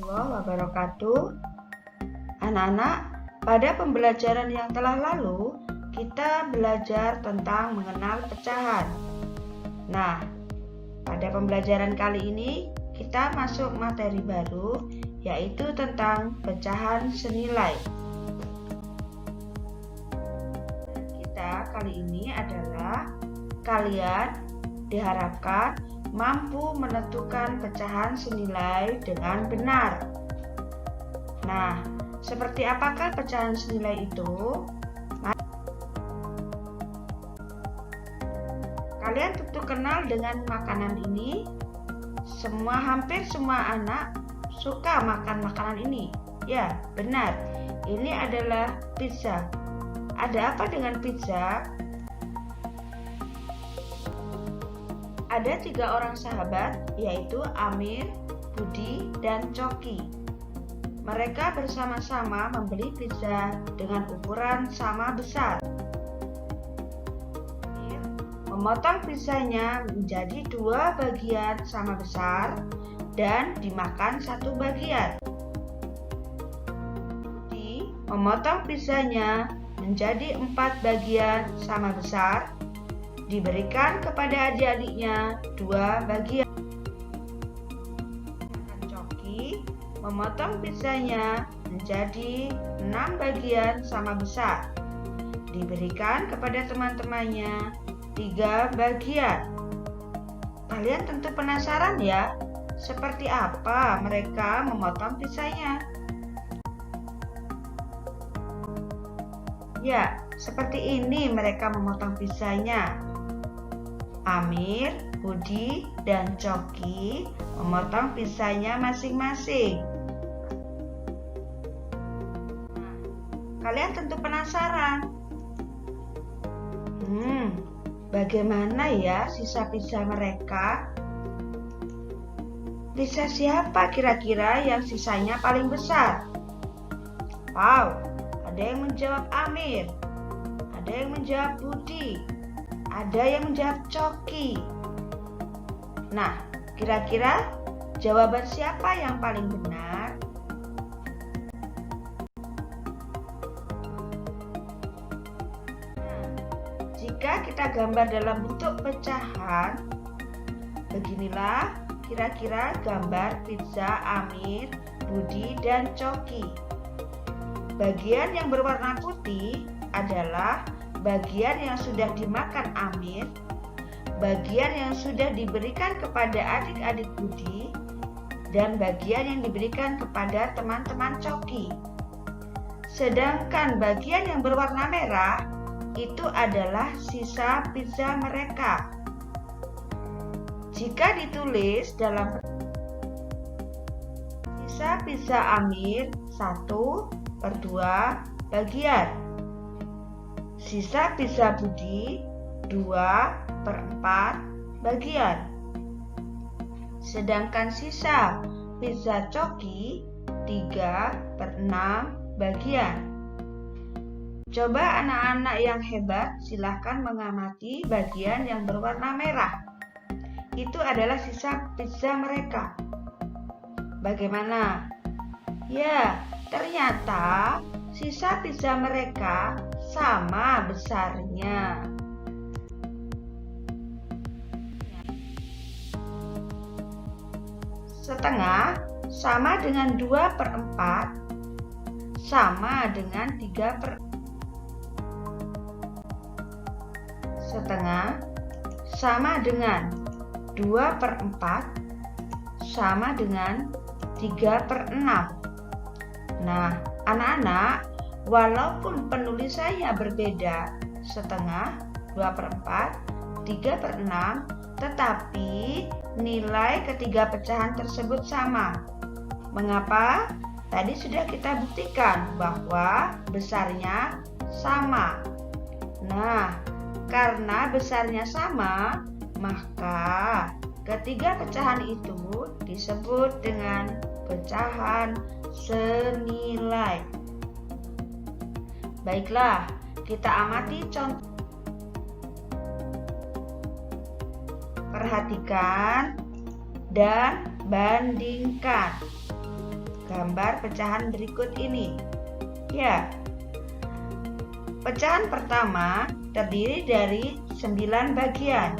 warahmatullahi wabarakatuh. Anak-anak, pada pembelajaran yang telah lalu, kita belajar tentang mengenal pecahan. Nah, pada pembelajaran kali ini, kita masuk materi baru, yaitu tentang pecahan senilai. Kita kali ini adalah kalian diharapkan mampu menentukan pecahan senilai dengan benar. Nah, seperti apakah pecahan senilai itu? Kalian tentu kenal dengan makanan ini. Hampir semua anak suka makan makanan ini. Ya, benar. Ini adalah pizza. Ada apa dengan pizza? Ada 3 orang sahabat, yaitu Amir, Budi, dan Coki. Mereka bersama-sama membeli pizza dengan ukuran sama besar. Amir memotong pizzanya menjadi 2 bagian sama besar dan dimakan 1 bagian. Budi memotong pizzanya menjadi 4 bagian sama besar, diberikan kepada adik-adiknya 2 bagian. Coki memotong pizzanya menjadi 6 bagian sama besar, diberikan kepada teman-temannya 3 bagian. Kalian tentu penasaran ya, seperti apa mereka memotong pizzanya? Ya, seperti ini mereka memotong pizzanya. Amir, Budi, dan Coki memotong pizzanya masing-masing. Nah, kalian tentu penasaran. Bagaimana ya sisa pizza mereka? Pizza siapa kira-kira yang sisanya paling besar? Wow, ada yang menjawab Amir, ada yang menjawab Budi, ada yang menjawab Coki. Nah, kira-kira jawaban siapa yang paling benar? Nah, jika kita gambar dalam bentuk pecahan, beginilah kira-kira gambar pizza Amir, Budi, dan Coki. Bagian yang berwarna putih adalah bagian yang sudah dimakan Amir, bagian yang sudah diberikan kepada adik-adik Budi, dan bagian yang diberikan kepada teman-teman Coki. Sedangkan bagian yang berwarna merah itu adalah sisa pizza mereka. Jika ditulis dalam sisa pizza Amir 1/2 bagian, sisa pizza Budi 2/4 bagian, sedangkan sisa pizza Coki 3/6 bagian. Coba anak-anak yang hebat silahkan mengamati bagian yang berwarna merah. Itu adalah sisa pizza mereka. Bagaimana? Ya, ternyata sisa pizza mereka sama besarnya. Setengah sama dengan 2/4 sama dengan 3/4. Setengah sama dengan 2/4 sama dengan 3/6. Nah, anak-anak, walaupun penulisannya berbeda, setengah, 2/4, 3/6, tetapi nilai ketiga pecahan tersebut sama. Mengapa? Tadi sudah kita buktikan bahwa besarnya sama. Nah, karena besarnya sama, maka ketiga pecahan itu disebut dengan pecahan senilai. Baiklah, kita amati contoh. Perhatikan dan bandingkan. gambar pecahan berikut ini? Ya, pecahan pertama terdiri dari 9 bagian,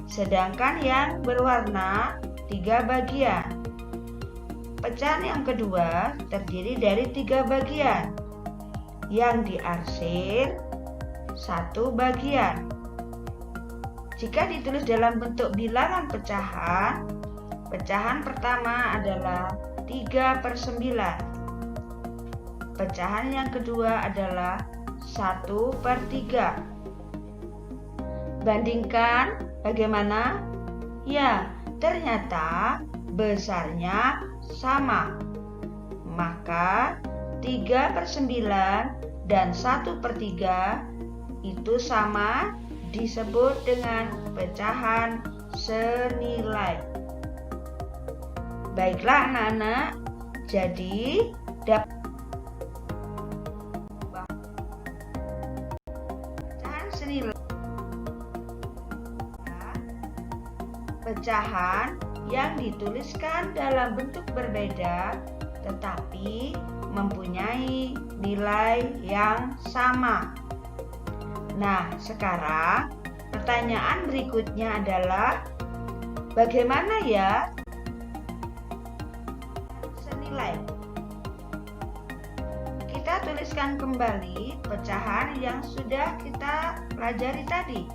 sedangkan yang berwarna 3 bagian. Pecahan yang kedua terdiri dari 3 bagian, yang diarsir 1 bagian. Jika ditulis dalam bentuk bilangan pecahan, pecahan pertama adalah 3/9. Pecahan yang kedua adalah 1/3. Bandingkan bagaimana? Ya, ternyata besarnya sama. Maka 3/9 dan 1/3 itu sama, disebut dengan pecahan senilai. Baiklah anak-anak, jadi pecahan senilai pecahan yang dituliskan dalam bentuk berbeda tetapi mempunyai nilai yang sama. Nah, sekarang pertanyaan berikutnya adalah bagaimana ya senilai? Kita tuliskan kembali pecahan yang sudah kita pelajari tadi.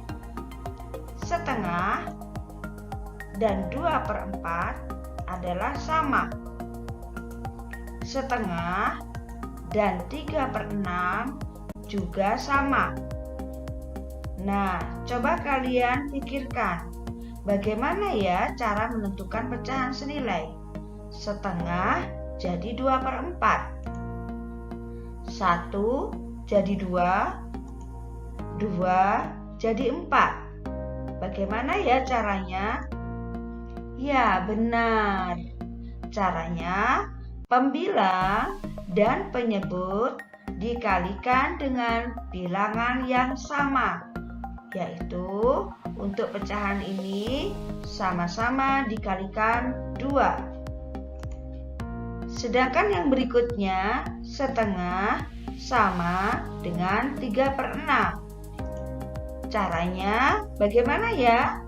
Setengah dan 2/4 adalah sama. Setengah dan 3/6 juga sama. Nah, coba kalian pikirkan, bagaimana ya cara menentukan pecahan senilai? Setengah jadi 2/4. 1 jadi 2, 2 jadi 4. Bagaimana ya caranya? Ya, benar. Caranya, pembilang dan penyebut dikalikan dengan bilangan yang sama, yaitu untuk pecahan ini sama-sama dikalikan 2. Sedangkan yang berikutnya, setengah sama dengan 3/6. Caranya bagaimana ya?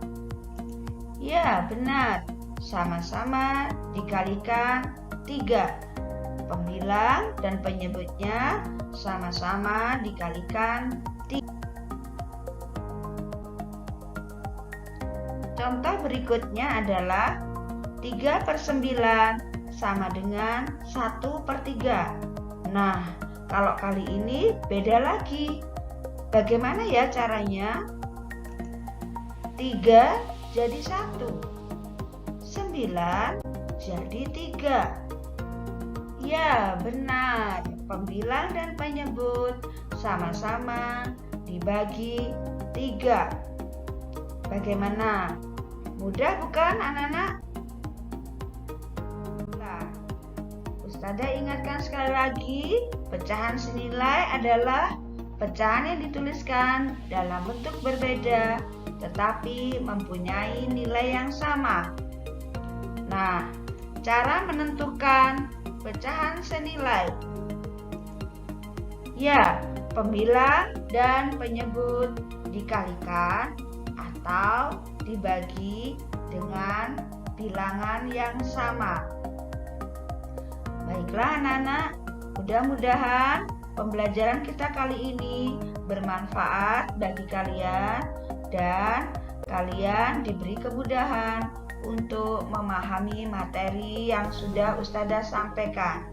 Ya, benar. Sama-sama dikalikan 3. Pembilang dan penyebutnya sama-sama dikalikan 3. Contoh berikutnya adalah 3/9 sama dengan 1/3. Nah, kalau kali ini beda lagi. Bagaimana ya caranya? 3 jadi 1, 9 jadi 3. Ya, benar. Pembilang dan penyebut sama-sama dibagi 3. Bagaimana? Mudah bukan anak-anak? Nah, Ustazah ingatkan sekali lagi, pecahan senilai adalah pecahan yang dituliskan dalam bentuk berbeda tetapi mempunyai nilai yang sama. Nah, cara menentukan pecahan senilai. Ya, pembilang dan penyebut dikalikan atau dibagi dengan bilangan yang sama. Baiklah anak-anak, mudah-mudahan pembelajaran kita kali ini bermanfaat bagi kalian dan kalian diberi kemudahan untuk memahami materi yang sudah Ustazah sampaikan.